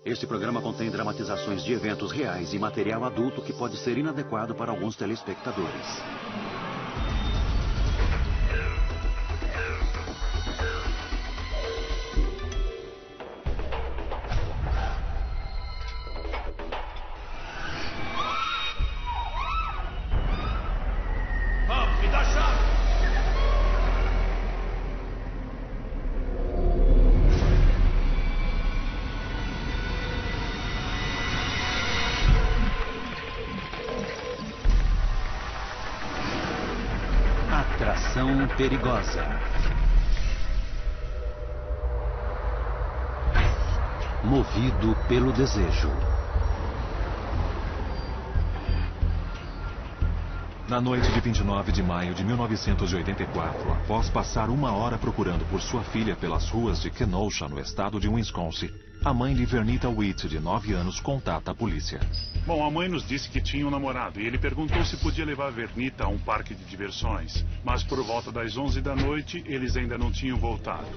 Este programa contém dramatizações de eventos reais e material adulto que pode ser inadequado para alguns telespectadores. Me dá a chave! Atração perigosa. Movido pelo desejo. Na noite de 29 de maio de 1984, após passar 1 hora procurando por sua filha pelas ruas de Kenosha, no estado de Wisconsin, a mãe de Vernita Witt, de 9 anos, contata a polícia. Bom, a mãe nos disse que tinha um namorado e ele perguntou se podia levar a Vernita a um parque de diversões. Mas por volta das 11 da noite, eles ainda não tinham voltado.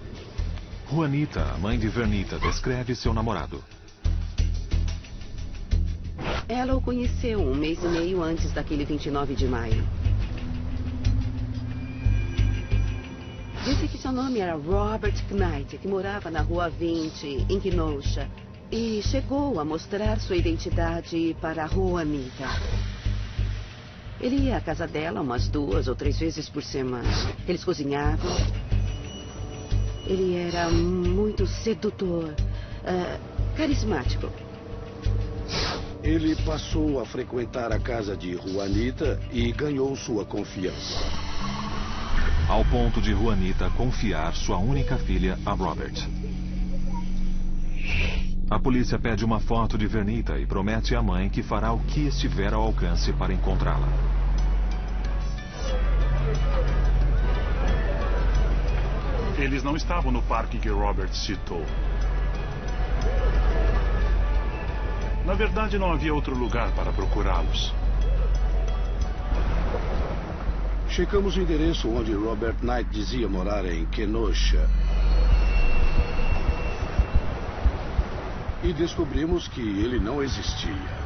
Juanita, a mãe de Vernita, descreve seu namorado. Ela o conheceu 1 mês e meio antes daquele 29 de maio. Disse que seu nome era Robert Knight, que morava na Rua 20, em Kenosha. E chegou a mostrar sua identidade para a Juanita. Ele ia à casa dela umas 2 ou 3 vezes por semana. Eles cozinhavam. Ele era muito sedutor, carismático. Ele passou a frequentar a casa de Juanita e ganhou sua confiança. Ao ponto de Juanita confiar sua única filha a Robert. A polícia pede uma foto de Vernita e promete à mãe que fará o que estiver ao alcance para encontrá-la. Eles não estavam no parque que Robert citou. Na verdade, não havia outro lugar para procurá-los. Checamos o endereço onde Robert Knight dizia morar em Kenosha. E descobrimos que ele não existia.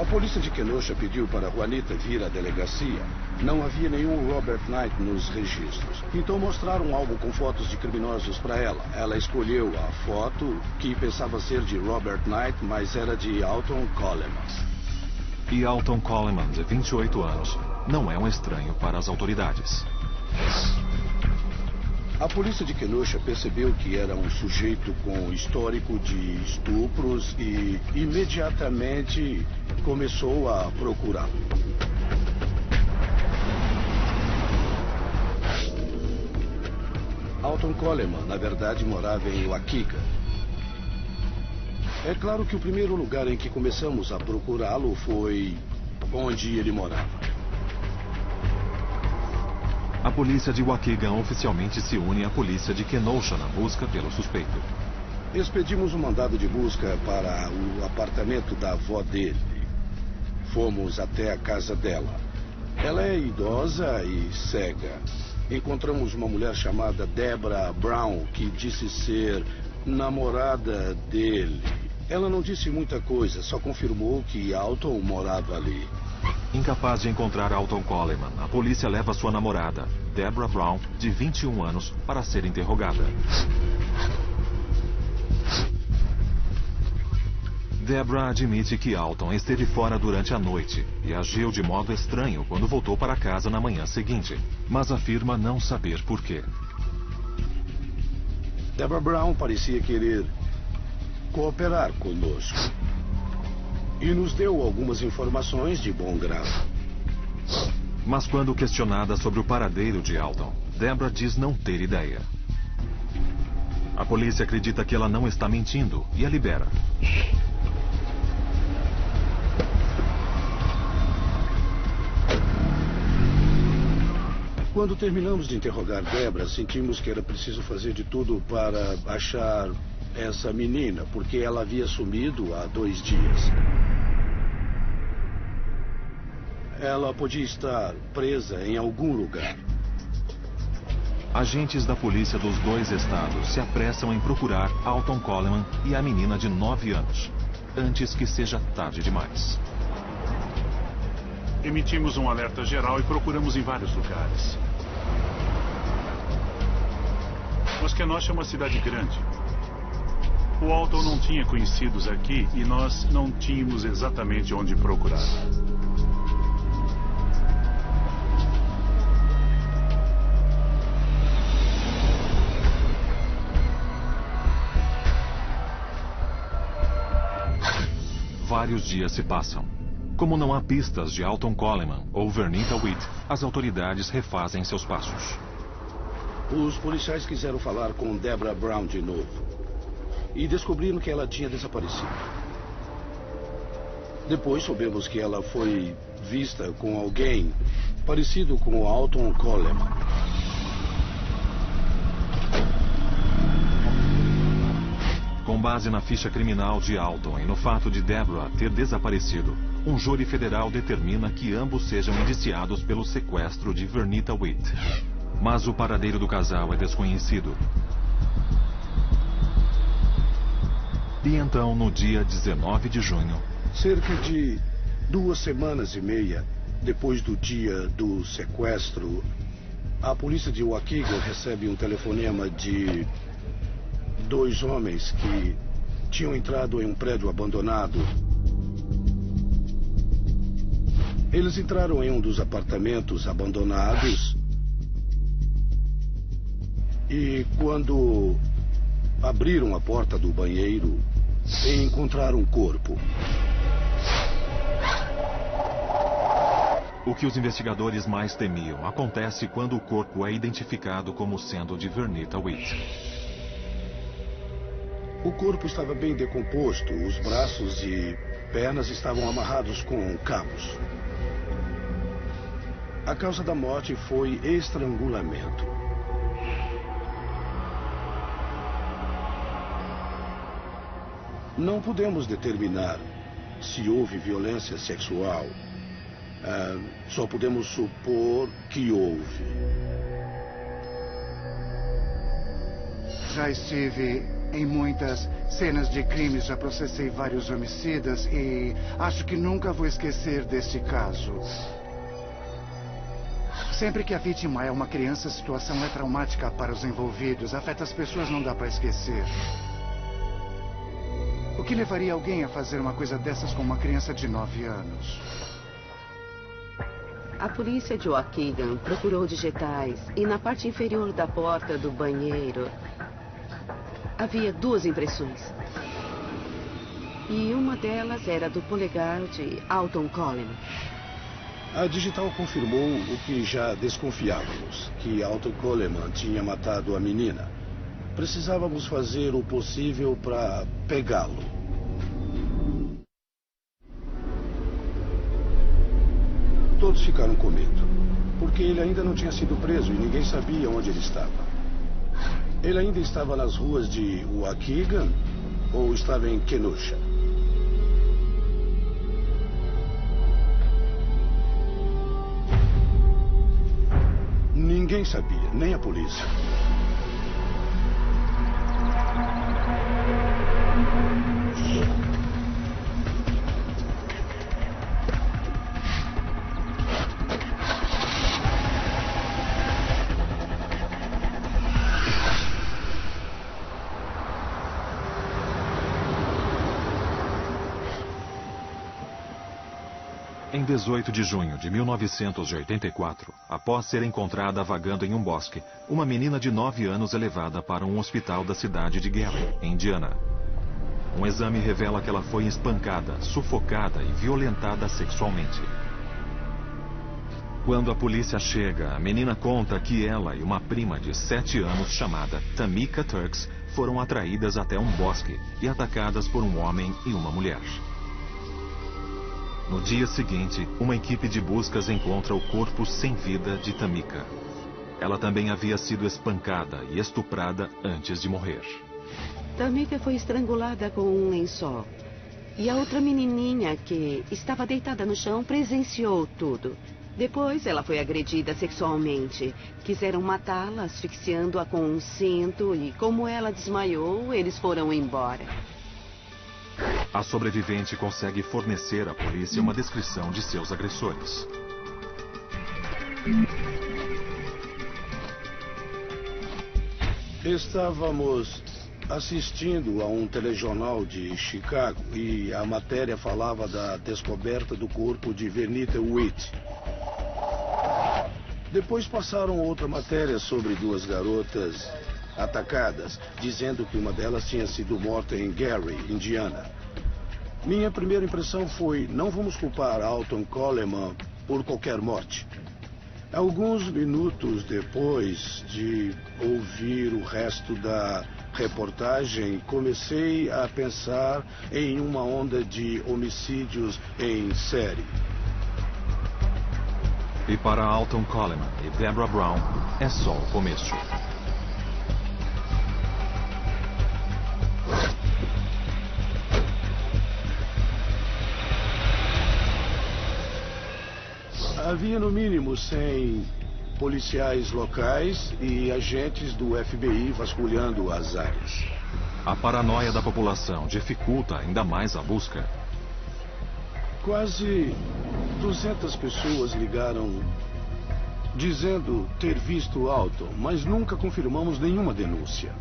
A polícia de Kenosha pediu para Juanita vir à delegacia. Não havia nenhum Robert Knight nos registros. Então mostraram um álbum com fotos de criminosos para ela. Ela escolheu a foto que pensava ser de Robert Knight, mas era de Alton Coleman. E Alton Coleman, de 28 anos, não é um estranho para as autoridades. A polícia de Kenosha percebeu que era um sujeito com histórico de estupros e imediatamente começou a procurá-lo. Alton Coleman, na verdade, morava em Waukegan. É claro que o primeiro lugar em que começamos a procurá-lo foi onde ele morava. A polícia de Waukegan oficialmente se une à polícia de Kenosha na busca pelo suspeito. Expedimos um mandado de busca para o apartamento da avó dele. Fomos até a casa dela. Ela é idosa e cega. Encontramos uma mulher chamada Deborah Brown, que disse ser namorada dele. Ela não disse muita coisa, só confirmou que Alton morava ali. Incapaz de encontrar Alton Coleman, a polícia leva sua namorada, Deborah Brown, de 21 anos, para ser interrogada. Deborah admite que Alton esteve fora durante a noite e agiu de modo estranho quando voltou para casa na manhã seguinte, mas afirma não saber por quê. Deborah Brown parecia querer cooperar conosco e nos deu algumas informações de bom grado. Mas quando questionada sobre o paradeiro de Alton, Deborah diz não ter ideia. A polícia acredita que ela não está mentindo e a libera. Quando terminamos de interrogar Deborah, sentimos que era preciso fazer de tudo para achar essa menina, porque ela havia sumido há 2 dias. Ela podia estar presa em algum lugar. Agentes da polícia dos 2 estados se apressam em procurar Alton Coleman e a menina de 9 anos, antes que seja tarde demais. Emitimos um alerta geral e procuramos em vários lugares. Mas Kenosha é uma cidade grande. O Alton não tinha conhecidos aqui e nós não tínhamos exatamente onde procurar. Vários dias se passam. Como não há pistas de Alton Coleman ou Vernita Witt, as autoridades refazem seus passos. Os policiais quiseram falar com Deborah Brown de novo e descobriram que ela tinha desaparecido. Depois soubemos que ela foi vista com alguém parecido com o Alton Coleman. Com base na ficha criminal de Alton e no fato de Deborah ter desaparecido, um júri federal determina que ambos sejam indiciados pelo sequestro de Vernita Witt. Mas o paradeiro do casal é desconhecido. E então, no dia 19 de junho... Cerca de 2 semanas e meia depois do dia do sequestro, a polícia de Waukegan recebe um telefonema de 2 homens que tinham entrado em um prédio abandonado. Eles entraram em um dos apartamentos abandonados e, quando abriram a porta do banheiro, encontraram um corpo. O que os investigadores mais temiam acontece quando o corpo é identificado como sendo de Vernita Witt. O corpo estava bem decomposto, os braços e pernas estavam amarrados com cabos. A causa da morte foi estrangulamento. Não podemos determinar se houve violência sexual. Só podemos supor que houve. Já estive em muitas cenas de crimes, já processei vários homicidas e acho que nunca vou esquecer deste caso. Sempre que a vítima é uma criança, a situação é traumática para os envolvidos. Afeta as pessoas, não dá para esquecer. O que levaria alguém a fazer uma coisa dessas com uma criança de 9 anos? A polícia de Waukegan procurou digitais e na parte inferior da porta do banheiro havia 2 impressões. E uma delas era do polegar de Alton Coleman. A digital confirmou o que já desconfiávamos, que Alton Coleman tinha matado a menina. Precisávamos fazer o possível para pegá-lo. Todos ficaram com medo, porque ele ainda não tinha sido preso e ninguém sabia onde ele estava. Ele ainda estava nas ruas de Waukegan ou estava em Kenosha? Ninguém sabia, nem a polícia. Em 18 de junho de 1984, após ser encontrada vagando em um bosque, uma menina de 9 anos é levada para um hospital da cidade de Gary, em Indiana. Um exame revela que ela foi espancada, sufocada e violentada sexualmente. Quando a polícia chega, a menina conta que ela e uma prima de 7 anos chamada Tamika Turks foram atraídas até um bosque e atacadas por um homem e uma mulher. No dia seguinte, uma equipe de buscas encontra o corpo sem vida de Tamika. Ela também havia sido espancada e estuprada antes de morrer. Tamika foi estrangulada com um lençol. E a outra menininha que estava deitada no chão presenciou tudo. Depois, ela foi agredida sexualmente. Quiseram matá-la, asfixiando-a com um cinto, e como ela desmaiou, eles foram embora. A sobrevivente consegue fornecer à polícia uma descrição de seus agressores. Estávamos assistindo a um telejornal de Chicago e a matéria falava da descoberta do corpo de Vernita Witt. Depois passaram outra matéria sobre duas garotas atacadas, dizendo que uma delas tinha sido morta em Gary, Indiana. Minha primeira impressão foi: não vamos culpar Alton Coleman por qualquer morte. Alguns minutos depois de ouvir o resto da reportagem, comecei a pensar em uma onda de homicídios em série. E para Alton Coleman e Deborah Brown, é só o começo. Havia no mínimo 100 policiais locais e agentes do FBI vasculhando as áreas. A paranoia da população dificulta ainda mais a busca. Quase 200 pessoas ligaram dizendo ter visto Alton, mas nunca confirmamos nenhuma denúncia.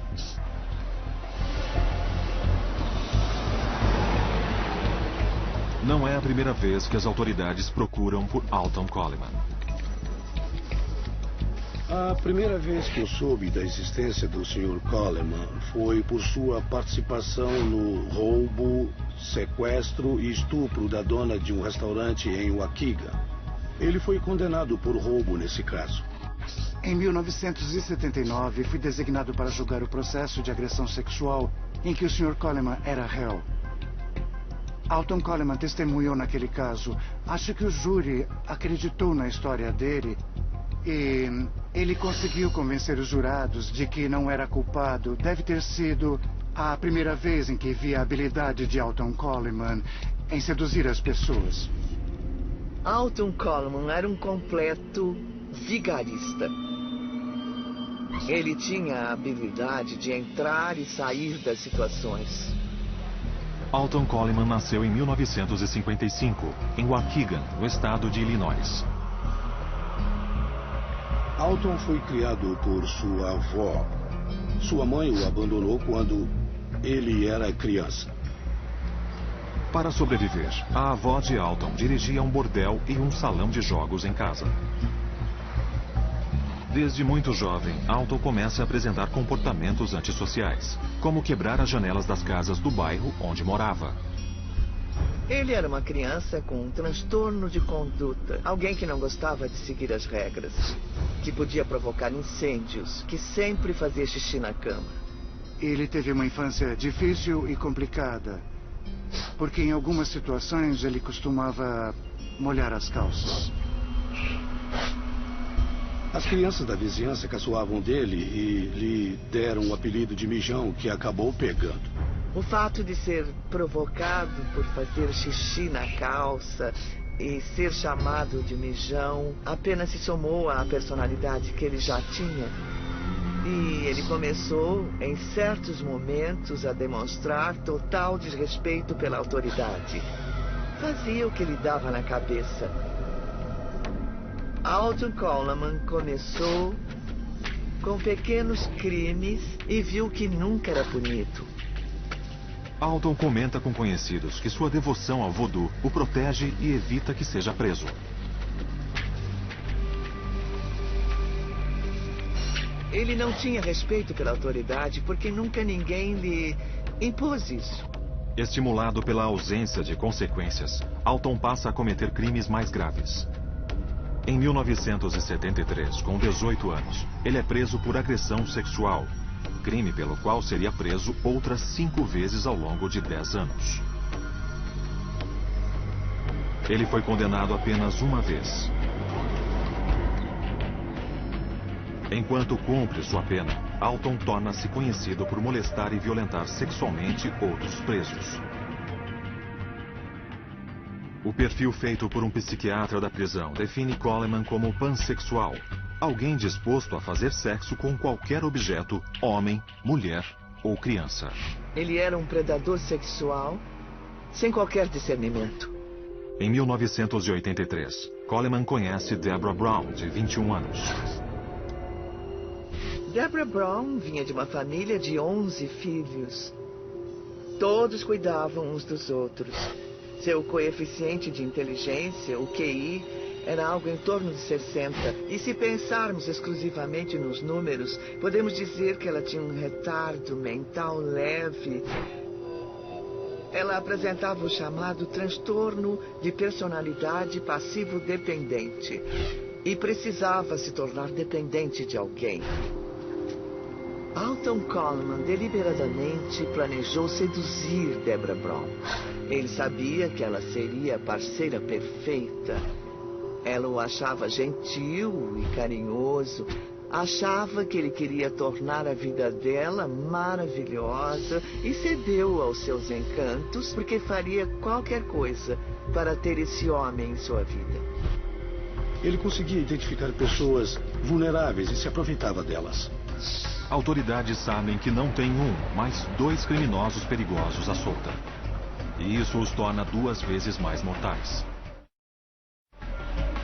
Não é a primeira vez que as autoridades procuram por Alton Coleman. A primeira vez que eu soube da existência do Sr. Coleman foi por sua participação no roubo, sequestro e estupro da dona de um restaurante em Waukegan. Ele foi condenado por roubo nesse caso. Em 1979, fui designado para julgar o processo de agressão sexual em que o Sr. Coleman era réu. Alton Coleman testemunhou naquele caso. Acho que o júri acreditou na história dele e ele conseguiu convencer os jurados de que não era culpado. Deve ter sido a primeira vez em que vi a habilidade de Alton Coleman em seduzir as pessoas. Alton Coleman era um completo vigarista. Ele tinha a habilidade de entrar e sair das situações. Alton Coleman nasceu em 1955, em Waukegan, no estado de Illinois. Alton foi criado por sua avó. Sua mãe o abandonou quando ele era criança. Para sobreviver, a avó de Alton dirigia um bordel e um salão de jogos em casa. Desde muito jovem, Alton começa a apresentar comportamentos antissociais, como quebrar as janelas das casas do bairro onde morava. Ele era uma criança com um transtorno de conduta. Alguém que não gostava de seguir as regras, que podia provocar incêndios, que sempre fazia xixi na cama. Ele teve uma infância difícil e complicada, porque em algumas situações ele costumava molhar as calças. As crianças da vizinhança caçoavam dele e lhe deram o apelido de mijão, que acabou pegando. O fato de ser provocado por fazer xixi na calça e ser chamado de mijão apenas se somou à personalidade que ele já tinha. E ele começou, em certos momentos, a demonstrar total desrespeito pela autoridade. Fazia o que lhe dava na cabeça. Alton Coleman começou com pequenos crimes e viu que nunca era punido. Alton comenta com conhecidos que sua devoção ao voodoo o protege e evita que seja preso. Ele não tinha respeito pela autoridade porque nunca ninguém lhe impôs isso. Estimulado pela ausência de consequências, Alton passa a cometer crimes mais graves. Em 1973, com 18 anos, ele é preso por agressão sexual, crime pelo qual seria preso outras 5 vezes ao longo de 10 anos. Ele foi condenado apenas uma vez. Enquanto cumpre sua pena, Alton torna-se conhecido por molestar e violentar sexualmente outros presos. O perfil feito por um psiquiatra da prisão define Coleman como pansexual. Alguém disposto a fazer sexo com qualquer objeto, homem, mulher ou criança. Ele era um predador sexual sem qualquer discernimento. Em 1983, Coleman conhece Deborah Brown, de 21 anos. Deborah Brown vinha de uma família de 11 filhos. Todos cuidavam uns dos outros. Seu coeficiente de inteligência, o QI, era algo em torno de 60. E se pensarmos exclusivamente nos números, podemos dizer que ela tinha um retardo mental leve. Ela apresentava o chamado transtorno de personalidade passivo-dependente e precisava se tornar dependente de alguém. Alton Coleman deliberadamente planejou seduzir Deborah Brown. Ele sabia que ela seria a parceira perfeita. Ela o achava gentil e carinhoso. Achava que ele queria tornar a vida dela maravilhosa e cedeu aos seus encantos porque faria qualquer coisa para ter esse homem em sua vida. Ele conseguia identificar pessoas vulneráveis e se aproveitava delas. Autoridades sabem que não tem um, mas 2 criminosos perigosos à solta. E isso os torna 2 vezes mais mortais.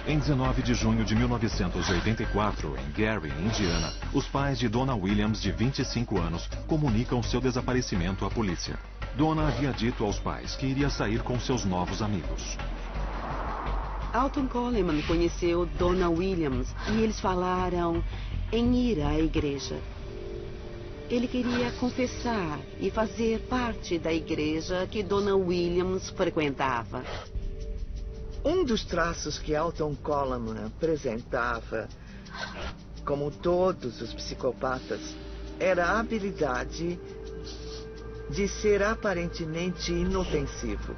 Em 19 de junho de 1984, em Gary, Indiana, os pais de Donna Williams, de 25 anos, comunicam seu desaparecimento à polícia. Donna havia dito aos pais que iria sair com seus novos amigos. Alton Coleman conheceu Donna Williams e eles falaram em ir à igreja. Ele queria confessar e fazer parte da igreja que Donna Williams frequentava. Um dos traços que Alton Coleman apresentava, como todos os psicopatas, era a habilidade de ser aparentemente inofensivo.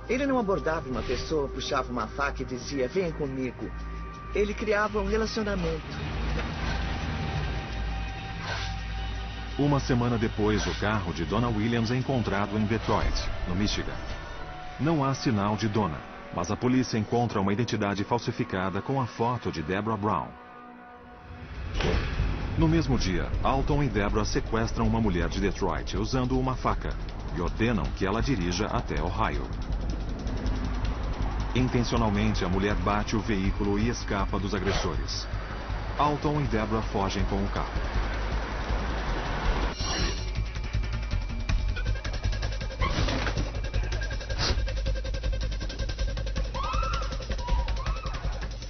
Ele não abordava uma pessoa, puxava uma faca e dizia, venha comigo. Ele criava um relacionamento. Uma semana depois, o carro de Donna Williams é encontrado em Detroit, no Michigan. Não há sinal de Donna, mas a polícia encontra uma identidade falsificada com a foto de Deborah Brown. No mesmo dia, Alton e Deborah sequestram uma mulher de Detroit usando uma faca e ordenam que ela dirija até Ohio. Intencionalmente, a mulher bate o veículo e escapa dos agressores. Alton e Deborah fogem com o carro.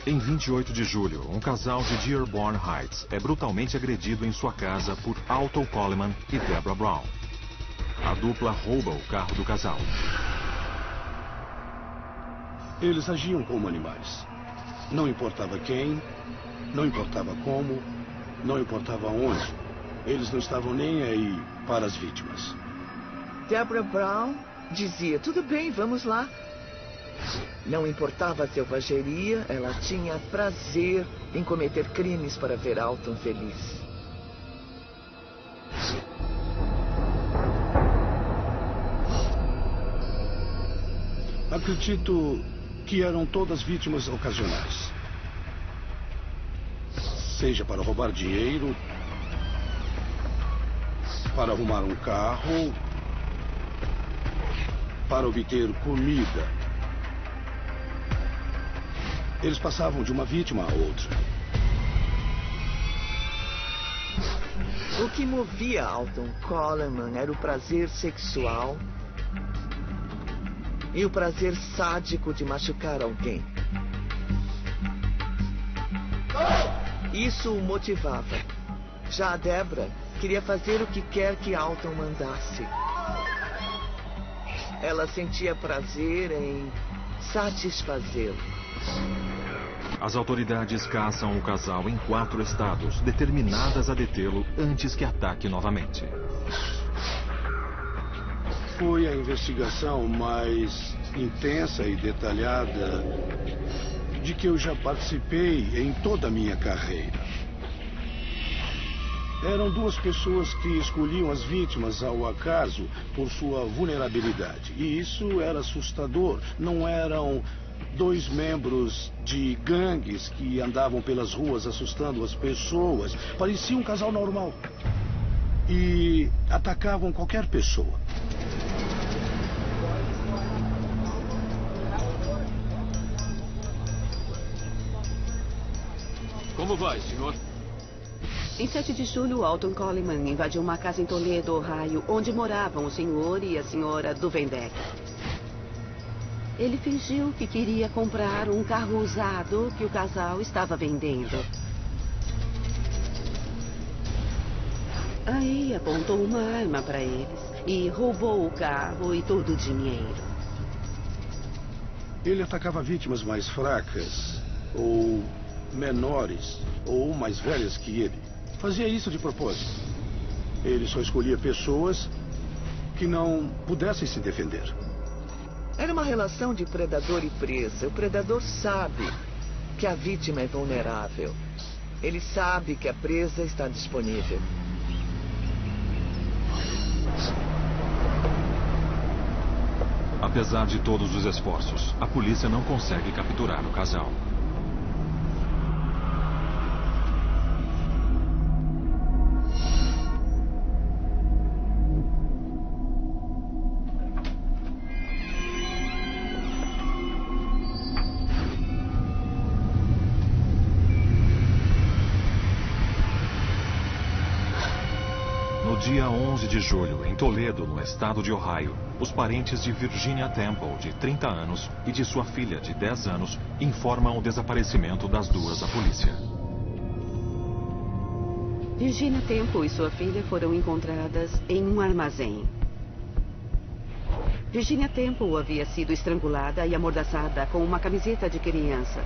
Em 28 de julho, um casal de Dearborn Heights é brutalmente agredido em sua casa por Alton Coleman e Deborah Brown. A dupla rouba o carro do casal. Eles agiam como animais. Não importava quem, não importava como, não importava onde. Eles não estavam nem aí para as vítimas. Deborah Brown dizia, tudo bem, vamos lá. Não importava a selvageria, ela tinha prazer em cometer crimes para ver Alton feliz. Acredito que eram todas vítimas ocasionais. Seja para roubar dinheiro, para arrumar um carro, para obter comida. Eles passavam de uma vítima a outra. O que movia Alton Coleman era o prazer sexual e o prazer sádico de machucar alguém. Isso o motivava. Já a Deborah queria fazer o que quer que Alton mandasse. Ela sentia prazer em satisfazê-lo. As autoridades caçam o casal em 4 estados, determinadas a detê-lo antes que ataque novamente. Foi a investigação mais intensa e detalhada de que eu já participei em toda a minha carreira. Eram duas pessoas que escolhiam as vítimas ao acaso por sua vulnerabilidade. E isso era assustador. Não eram dois membros de gangues que andavam pelas ruas assustando as pessoas. Parecia um casal normal. E atacavam qualquer pessoa. Como vai, senhor? Em 7 de julho, Alton Coleman invadiu uma casa em Toledo, Ohio, onde moravam o senhor e a senhora Duvenbeck. Ele fingiu que queria comprar um carro usado que o casal estava vendendo. Aí apontou uma arma para eles e roubou o carro e todo o dinheiro. Ele atacava vítimas mais fracas, ou menores, ou mais velhas que ele. Fazia isso de propósito. Ele só escolhia pessoas que não pudessem se defender. Era uma relação de predador e presa. O predador sabe que a vítima é vulnerável. Ele sabe que a presa está disponível. Apesar de todos os esforços, a polícia não consegue capturar o casal. No dia 11 de julho, em Toledo, no estado de Ohio, os parentes de Virginia Temple, de 30 anos, e de sua filha, de 10 anos, informam o desaparecimento das duas à polícia. Virginia Temple e sua filha foram encontradas em um armazém. Virginia Temple havia sido estrangulada e amordaçada com uma camiseta de criança.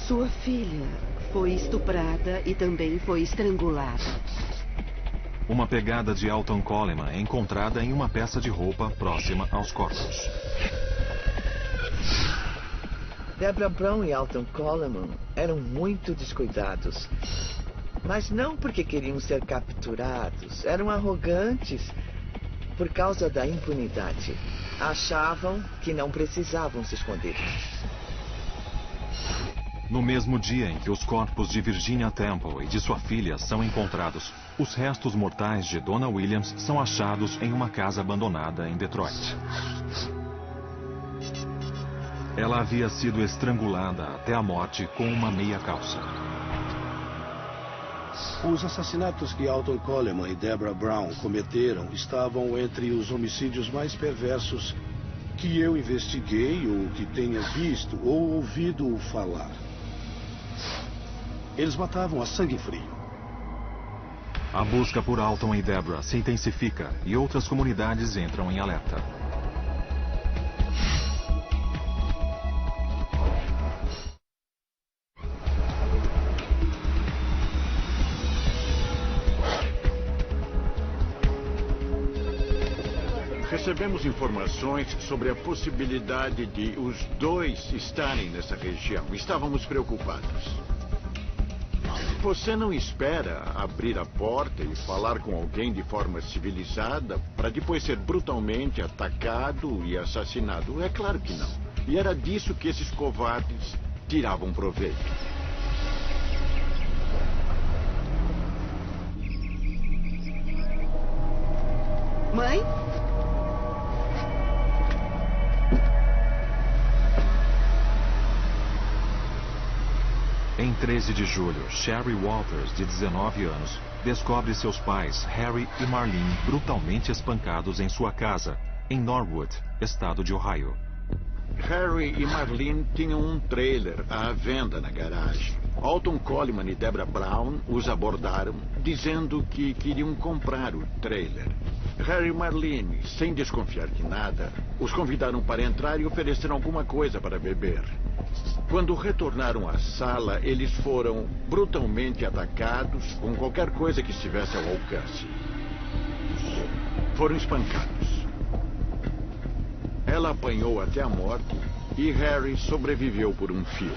Sua filha foi estuprada e também foi estrangulada. Uma pegada de Alton Coleman é encontrada em uma peça de roupa próxima aos corpos. Deborah Brown e Alton Coleman eram muito descuidados. Mas não porque queriam ser capturados. Eram arrogantes por causa da impunidade. Achavam que não precisavam se esconder. No mesmo dia em que os corpos de Virginia Temple e de sua filha são encontrados, os restos mortais de Donna Williams são achados em uma casa abandonada em Detroit. Ela havia sido estrangulada até a morte com uma meia calça. Os assassinatos que Alton Coleman e Deborah Brown cometeram estavam entre os homicídios mais perversos que eu investiguei ou que tenha visto ou ouvido falar. Eles matavam a sangue frio. A busca por Alton e Deborah se intensifica e outras comunidades entram em alerta. Recebemos informações sobre a possibilidade de os dois estarem nessa região. Estávamos preocupados. Você não espera abrir a porta e falar com alguém de forma civilizada para depois ser brutalmente atacado e assassinado? É claro que não. E era disso que esses covardes tiravam proveito. Mãe? Em 13 de julho, Sherry Walters, de 19 anos, descobre seus pais, Harry e Marlene, brutalmente espancados em sua casa, em Norwood, estado de Ohio. Harry e Marlene tinham um trailer à venda na garagem. Alton Coleman e Deborah Brown os abordaram, dizendo que queriam comprar o trailer. Harry e Marlene, sem desconfiar de nada, os convidaram para entrar e ofereceram alguma coisa para beber. Quando retornaram à sala, eles foram brutalmente atacados com qualquer coisa que estivesse ao alcance. Foram espancados. Ela apanhou até a morte e Harry sobreviveu por um fio.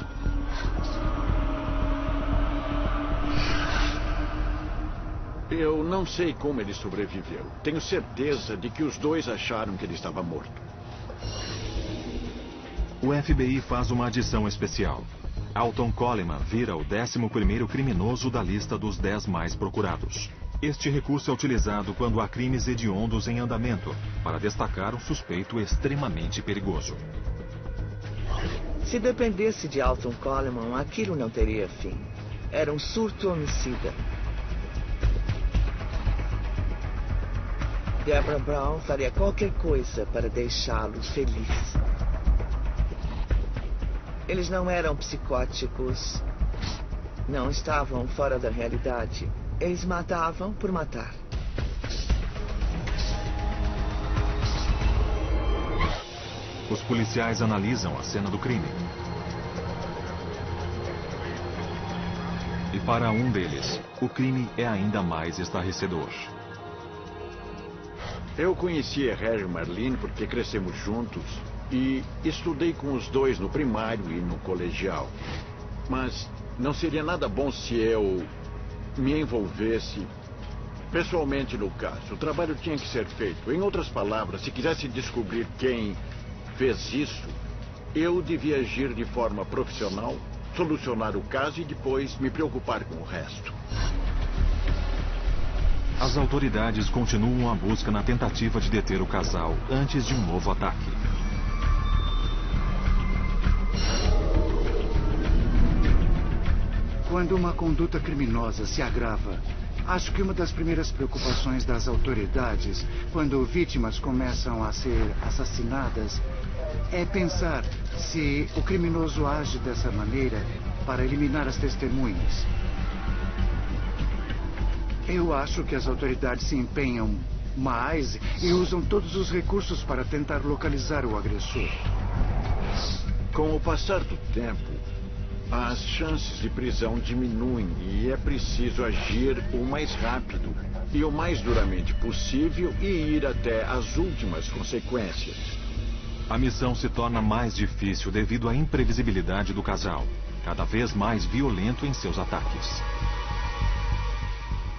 Eu não sei como ele sobreviveu. Tenho certeza de que os dois acharam que ele estava morto. O FBI faz uma adição especial. Alton Coleman vira o 11º criminoso da lista dos 10 mais procurados. Este recurso é utilizado quando há crimes hediondos em andamento, para destacar um suspeito extremamente perigoso. Se dependesse de Alton Coleman, aquilo não teria fim. Era um surto homicida. Deborah Brown faria qualquer coisa para deixá-lo feliz. Eles não eram psicóticos. Não estavam fora da realidade. Eles matavam por matar. Os policiais analisam a cena do crime. E para um deles, o crime é ainda mais estarrecedor. Eu conhecia Harry e Marlene porque crescemos juntos e estudei com os dois no primário e no colegial. Mas não seria nada bom se eu me envolvesse pessoalmente no caso. O trabalho tinha que ser feito. Em outras palavras, se quisesse descobrir quem fez isso, eu devia agir de forma profissional, solucionar o caso e depois me preocupar com o resto. As autoridades continuam a busca na tentativa de deter o casal antes de um novo ataque. Quando uma conduta criminosa se agrava, acho que uma das primeiras preocupações das autoridades, quando vítimas começam a ser assassinadas, é pensar se o criminoso age dessa maneira para eliminar as testemunhas. Eu acho que as autoridades se empenham mais e usam todos os recursos para tentar localizar o agressor. Com o passar do tempo, as chances de prisão diminuem e é preciso agir o mais rápido e o mais duramente possível e ir até as últimas consequências. A missão se torna mais difícil devido à imprevisibilidade do casal, cada vez mais violento em seus ataques.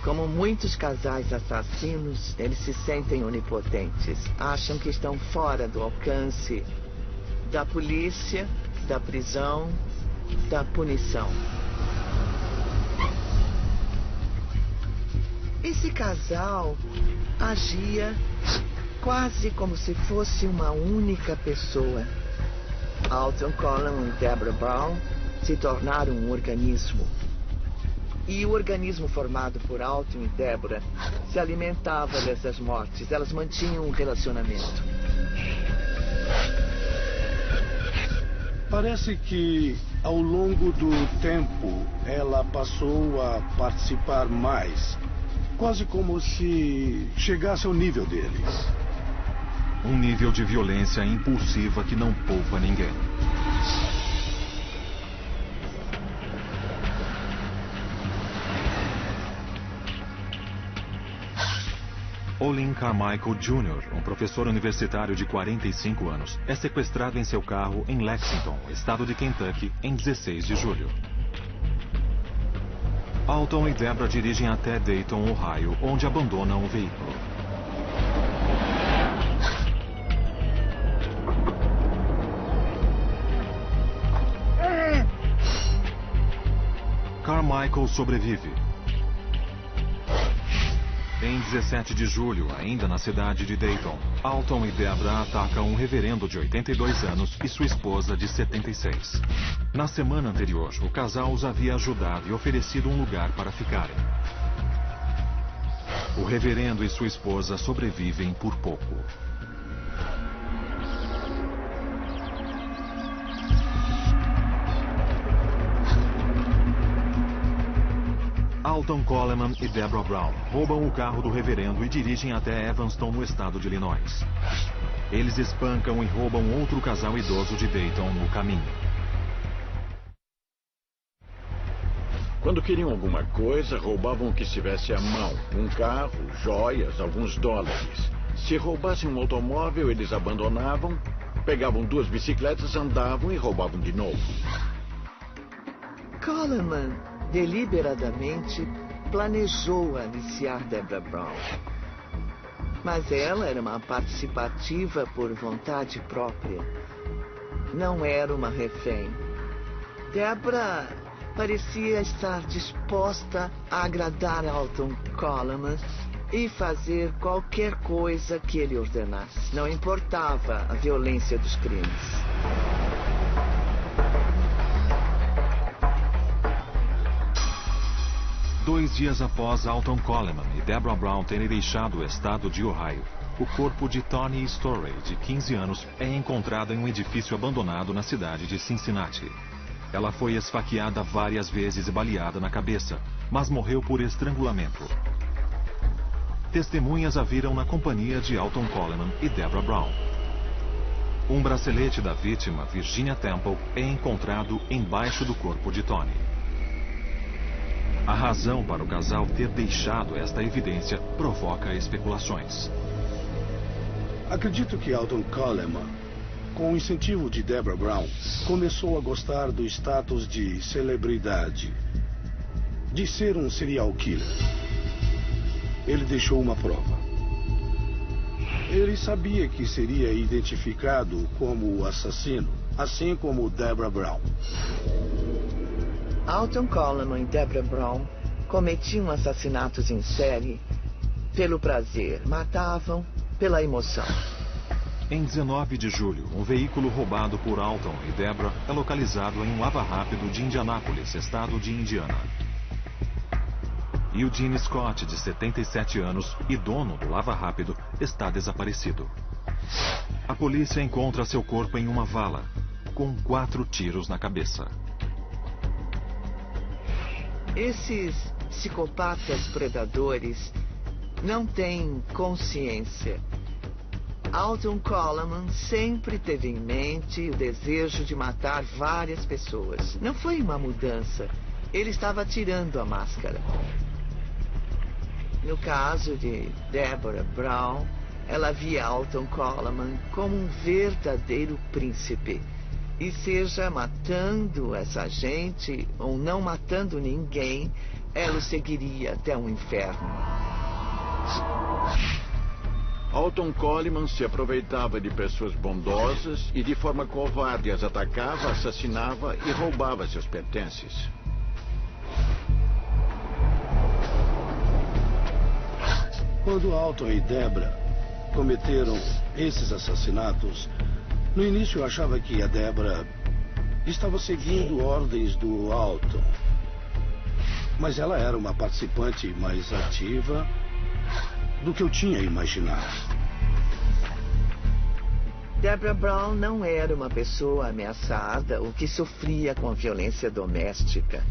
Como muitos casais assassinos, eles se sentem onipotentes. Acham que estão fora do alcance da polícia, da prisão, da punição. Esse casal agia quase como se fosse uma única pessoa. Alton Coleman e Deborah Brown se tornaram um organismo. E o organismo formado por Alton e Deborah se alimentava dessas mortes. Elas mantinham um relacionamento. Parece que, ao longo do tempo, ela passou a participar mais. Quase como se chegasse ao nível deles. Um nível de violência impulsiva que não poupa ninguém. Olin Carmichael Jr., um professor universitário de 45 anos, é sequestrado em seu carro em Lexington, estado de Kentucky, em 16 de julho. Alton e Deborah dirigem até Dayton, Ohio, onde abandonam o veículo. Carmichael sobrevive. Em 17 de julho, ainda na cidade de Dayton, Alton e Deborah atacam um reverendo de 82 anos e sua esposa de 76. Na semana anterior, o casal os havia ajudado e oferecido um lugar para ficarem. O reverendo e sua esposa sobrevivem por pouco. Alton Coleman e Deborah Brown roubam o carro do reverendo e dirigem até Evanston, no estado de Illinois. Eles espancam e roubam outro casal idoso de Dayton no caminho. Quando queriam alguma coisa, roubavam o que estivesse à mão. Um carro, joias, alguns dólares. Se roubassem um automóvel, eles abandonavam, pegavam 2 bicicletas, andavam e roubavam de novo. Coleman deliberadamente planejou aliciar Deborah Brown. Mas ela era uma participativa por vontade própria. Não era uma refém. Deborah parecia estar disposta a agradar Alton Coleman e fazer qualquer coisa que ele ordenasse. Não importava a violência dos crimes. Dois dias após Alton Coleman e Deborah Brown terem deixado o estado de Ohio, o corpo de Toni Storey, de 15 anos, é encontrado em um edifício abandonado na cidade de Cincinnati. Ela foi esfaqueada várias vezes e baleada na cabeça, mas morreu por estrangulamento. Testemunhas a viram na companhia de Alton Coleman e Deborah Brown. Um bracelete da vítima, Virginia Temple, é encontrado embaixo do corpo de Toni. A razão para o casal ter deixado esta evidência provoca especulações. Acredito que Alton Coleman, com o incentivo de Deborah Brown, começou a gostar do status de celebridade, de ser um serial killer. Ele deixou uma prova. Ele sabia que seria identificado como o assassino, assim como Deborah Brown. Alton Coleman e Deborah Brown cometiam assassinatos em série pelo prazer. Matavam pela emoção. Em 19 de julho, um veículo roubado por Alton e Deborah é localizado em um lava-rápido de Indianápolis, estado de Indiana. Eugene Scott, de 77 anos e dono do lava-rápido, está desaparecido. A polícia encontra seu corpo em uma vala, com 4 tiros na cabeça. Esses psicopatas predadores não têm consciência. Alton Coleman sempre teve em mente o desejo de matar várias pessoas. Não foi uma mudança. Ele estava tirando a máscara. No caso de Deborah Brown, ela via Alton Coleman como um verdadeiro príncipe. E seja matando essa gente ou não matando ninguém, ela o seguiria até o inferno. Alton Coleman se aproveitava de pessoas bondosas e de forma covarde as atacava, assassinava e roubava seus pertences. Quando Alton e Deborah cometeram esses assassinatos, no início eu achava que a Deborah estava seguindo ordens do Alton. Mas ela era uma participante mais ativa do que eu tinha imaginado. Deborah Brown não era uma pessoa ameaçada ou que sofria com violência doméstica.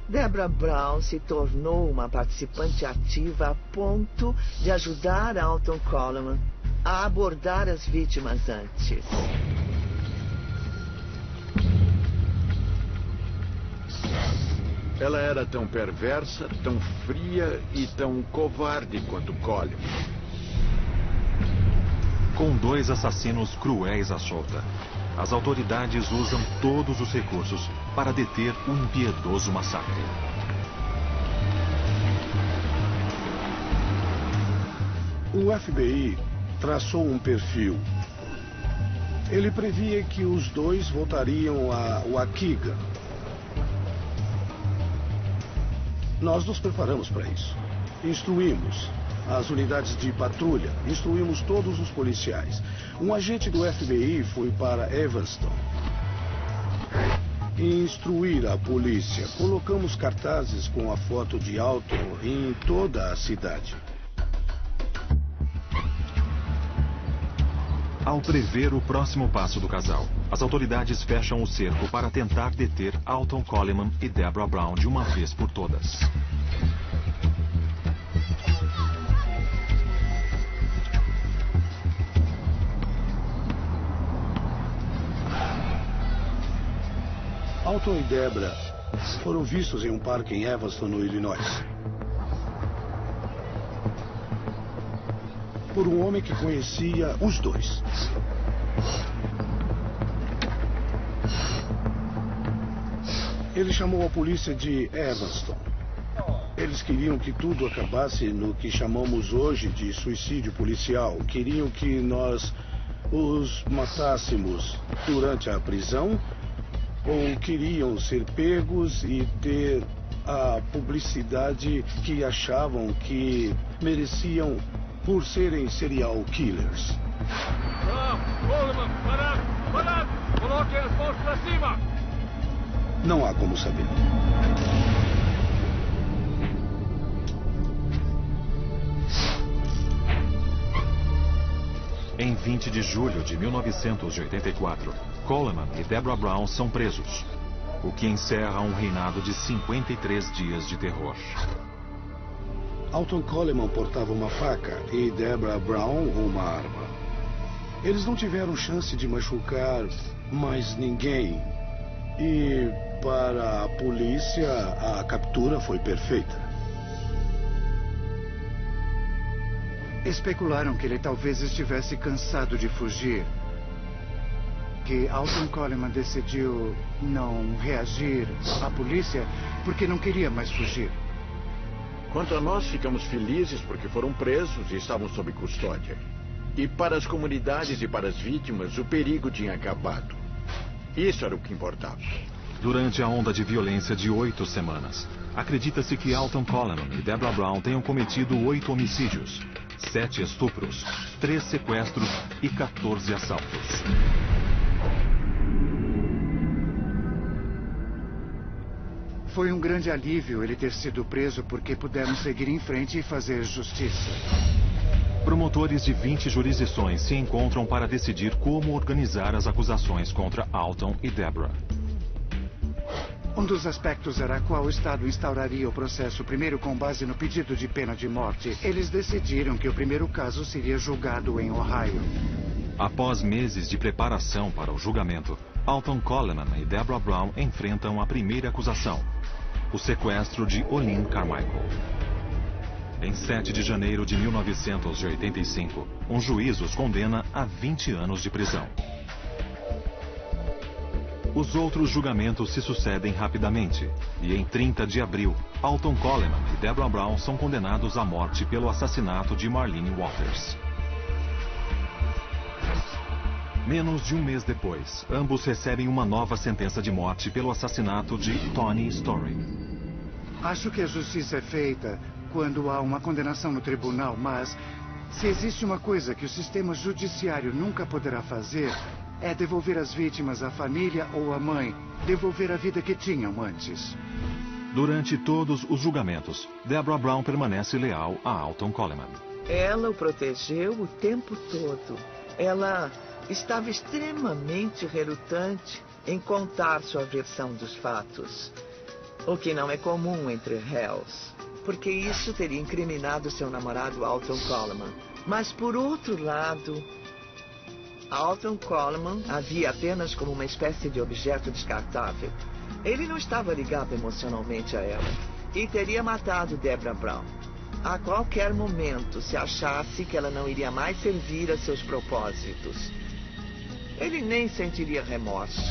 Deborah Brown se tornou uma participante ativa a ponto de ajudar Alton Coleman a abordar as vítimas antes. Ela era tão perversa, tão fria e tão covarde quanto Coleman. Com 2 assassinos cruéis à solta, as autoridades usam todos os recursos para deter o impiedoso massacre. O FBI traçou um perfil. Ele previa que os 2 voltariam a Waukegan. Nós nos preparamos para isso. Instruímos as unidades de patrulha, instruímos todos os policiais. Um agente do FBI foi para Evanston instruir a polícia. Colocamos cartazes com a foto de Alton em toda a cidade. Ao prever o próximo passo do casal, as autoridades fecham o cerco para tentar deter Alton Coleman e Deborah Brown de uma vez por todas. Alton e Deborah foram vistos em um parque em Evanston, no Illinois, por um homem que conhecia os 2. Ele chamou a polícia de Evanston. Eles queriam que tudo acabasse no que chamamos hoje de suicídio policial. Queriam que nós os matássemos durante a prisão, ou queriam ser pegos e ter a publicidade que achavam que mereciam por serem serial killers. Coloque as mãos para cima! Não há como saber. Em 20 de julho de 1984, Coleman e Deborah Brown são presos, o que encerra um reinado de 53 dias de terror. Alton Coleman portava uma faca e Deborah Brown uma arma. Eles não tiveram chance de machucar mais ninguém. E para a polícia, a captura foi perfeita. Especularam que ele talvez estivesse cansado de fugir. Que Alton Coleman decidiu não reagir à polícia porque não queria mais fugir. Quanto a nós, ficamos felizes porque foram presos e estavam sob custódia. E para as comunidades e para as vítimas, o perigo tinha acabado. Isso era o que importava. Durante a onda de violência de 8 semanas, acredita-se que Alton Coleman e Deborah Brown tenham cometido 8 homicídios, 7 estupros, 3 sequestros e 14 assaltos. Foi um grande alívio ele ter sido preso porque pudemos seguir em frente e fazer justiça. Promotores de 20 jurisdições se encontram para decidir como organizar as acusações contra Alton e Deborah. Um dos aspectos era qual estado instauraria o processo, primeiro com base no pedido de pena de morte. Eles decidiram que o primeiro caso seria julgado em Ohio. Após meses de preparação para o julgamento, Alton Coleman e Deborah Brown enfrentam a primeira acusação, o sequestro de Olin Carmichael. Em 7 de janeiro de 1985, um juiz os condena a 20 anos de prisão. Os outros julgamentos se sucedem rapidamente, e em 30 de abril, Alton Coleman e Deborah Brown são condenados à morte pelo assassinato de Marlene Walters. Menos de um mês depois, ambos recebem uma nova sentença de morte pelo assassinato de Tony Story. Acho que a justiça é feita quando há uma condenação no tribunal, mas se existe uma coisa que o sistema judiciário nunca poderá fazer, é devolver as vítimas à família ou à mãe, devolver a vida que tinham antes. Durante todos os julgamentos, Deborah Brown permanece leal a Alton Coleman. Ela o protegeu o tempo todo. Ela estava extremamente relutante em contar sua versão dos fatos, o que não é comum entre réus, porque isso teria incriminado seu namorado Alton Coleman. Mas, por outro lado, Alton Coleman a via apenas como uma espécie de objeto descartável. Ele não estava ligado emocionalmente a ela e teria matado Deborah Brown a qualquer momento se achasse que ela não iria mais servir a seus propósitos. Ele nem sentiria remorso.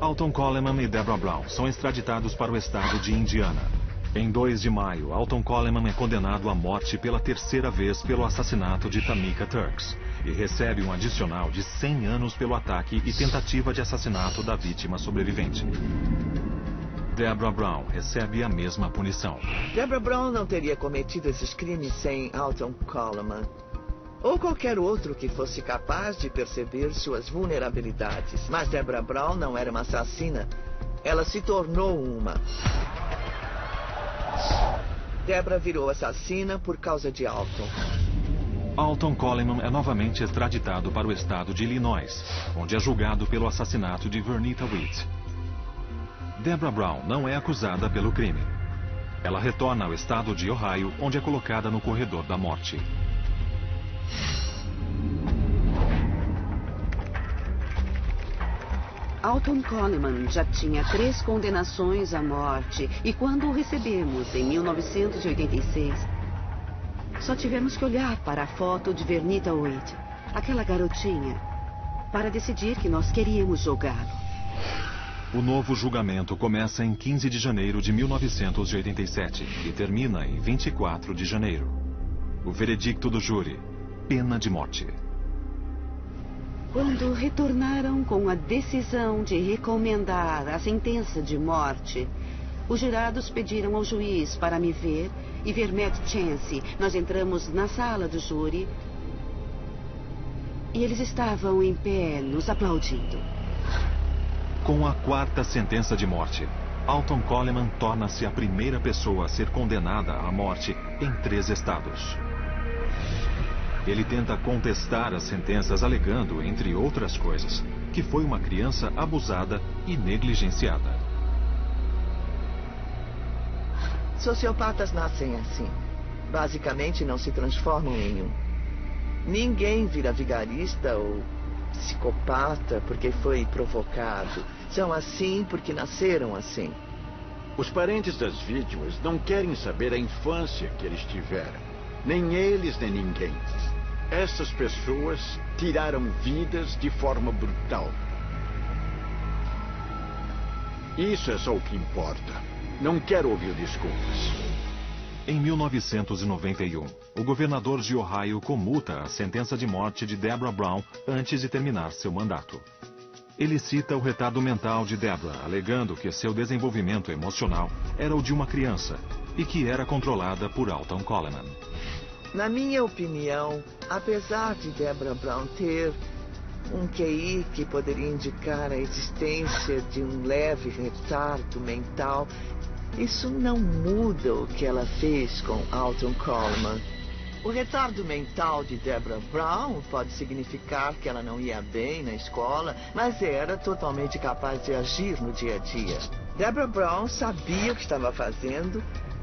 Alton Coleman e Deborah Brown são extraditados para o estado de Indiana. Em 2 de maio, Alton Coleman é condenado à morte pela 3ª vez pelo assassinato de Tamika Turks e recebe um adicional de 100 anos pelo ataque e tentativa de assassinato da vítima sobrevivente. Deborah Brown recebe a mesma punição. Deborah Brown não teria cometido esses crimes sem Alton Coleman ou qualquer outro que fosse capaz de perceber suas vulnerabilidades. Mas Deborah Brown não era uma assassina. Ela se tornou uma. Deborah virou assassina por causa de Alton. Alton Coleman é novamente extraditado para o estado de Illinois, onde é julgado pelo assassinato de Vernita Witt. Deborah Brown não é acusada pelo crime. Ela retorna ao estado de Ohio, onde é colocada no corredor da morte. Alton Coleman já tinha 3 condenações à morte e quando o recebemos em 1986, só tivemos que olhar para a foto de Vernita Witt, aquela garotinha, para decidir que nós queríamos jogá-lo. O novo julgamento começa em 15 de janeiro de 1987 e termina em 24 de janeiro. O veredicto do júri: pena de morte. Quando retornaram com a decisão de recomendar a sentença de morte, os jurados pediram ao juiz para me ver e ver Matt Chance. Nós entramos na sala do júri e eles estavam em pé, nos aplaudindo. Com a quarta sentença de morte, Alton Coleman torna-se a primeira pessoa a ser condenada à morte em 3 estados. Ele tenta contestar as sentenças alegando, entre outras coisas, que foi uma criança abusada e negligenciada. Sociopatas nascem assim. Basicamente não se transformam em um. Ninguém vira vigarista ou psicopata porque foi provocado. São assim porque nasceram assim. Os parentes das vítimas não querem saber a infância que eles tiveram. Nem eles, nem ninguém. Essas pessoas tiraram vidas de forma brutal. Isso é só o que importa. Não quero ouvir desculpas. Em 1991, o governador de Ohio comuta a sentença de morte de Deborah Brown antes de terminar seu mandato. Ele cita o retardo mental de Deborah, alegando que seu desenvolvimento emocional era o de uma criança e que era controlada por Alton Coleman. Na minha opinião, apesar de Deborah Brown ter um QI que poderia indicar a existência de um leve retardo mental, isso não muda o que ela fez com Alton Coleman. O retardo mental de Deborah Brown pode significar que ela não ia bem na escola, mas era totalmente capaz de agir no dia a dia. Deborah Brown sabia o que estava fazendo,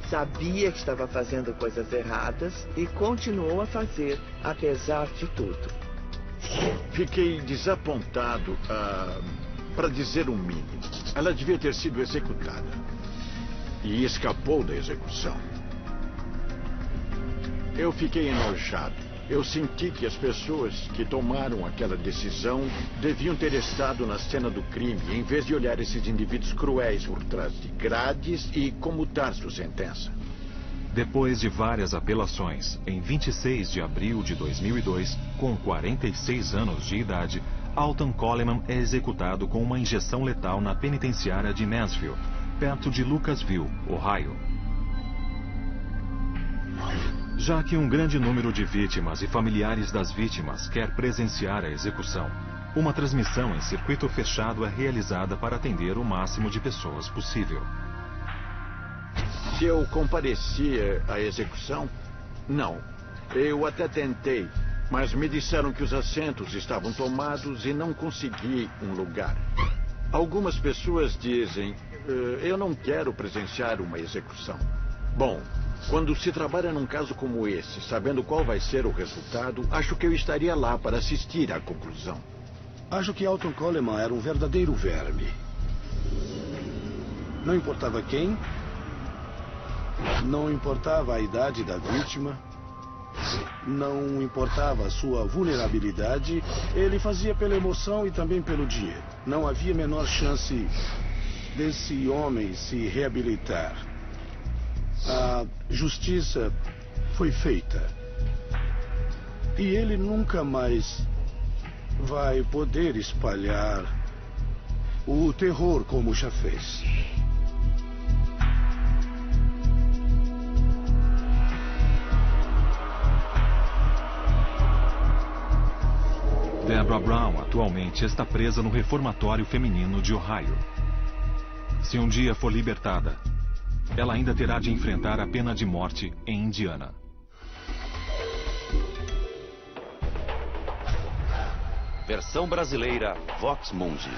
sabia que estava fazendo coisas erradas e continuou a fazer, apesar de tudo. Fiquei desapontado, para dizer o mínimo. Ela devia ter sido executada. E escapou da execução. Eu fiquei enojado. Eu senti que as pessoas que tomaram aquela decisão deviam ter estado na cena do crime, em vez de olhar esses indivíduos cruéis por trás de grades e comutar sua sentença. Depois de várias apelações, em 26 de abril de 2002, com 46 anos de idade, Alton Coleman é executado com uma injeção letal na penitenciária de Mansfield, perto de Lucasville, Ohio. Já que um grande número de vítimas e familiares das vítimas quer presenciar a execução, uma transmissão em circuito fechado é realizada para atender o máximo de pessoas possível. Se eu comparecia à execução? Não. Eu até tentei, mas me disseram que os assentos estavam tomados e não consegui um lugar. Algumas pessoas dizem: eu não quero presenciar uma execução. Bom, quando se trabalha num caso como esse, sabendo qual vai ser o resultado, acho que eu estaria lá para assistir à conclusão. Acho que Alton Coleman era um verdadeiro verme. Não importava quem, não importava a idade da vítima, não importava a sua vulnerabilidade, ele fazia pela emoção e também pelo dinheiro. Não havia a menor chance desse homem se reabilitar. A justiça foi feita. E ele nunca mais vai poder espalhar o terror como já fez. Deborah Brown atualmente está presa no reformatório feminino de Ohio. Se um dia for libertada, ela ainda terá de enfrentar a pena de morte em Indiana. Versão brasileira Vox Mundi.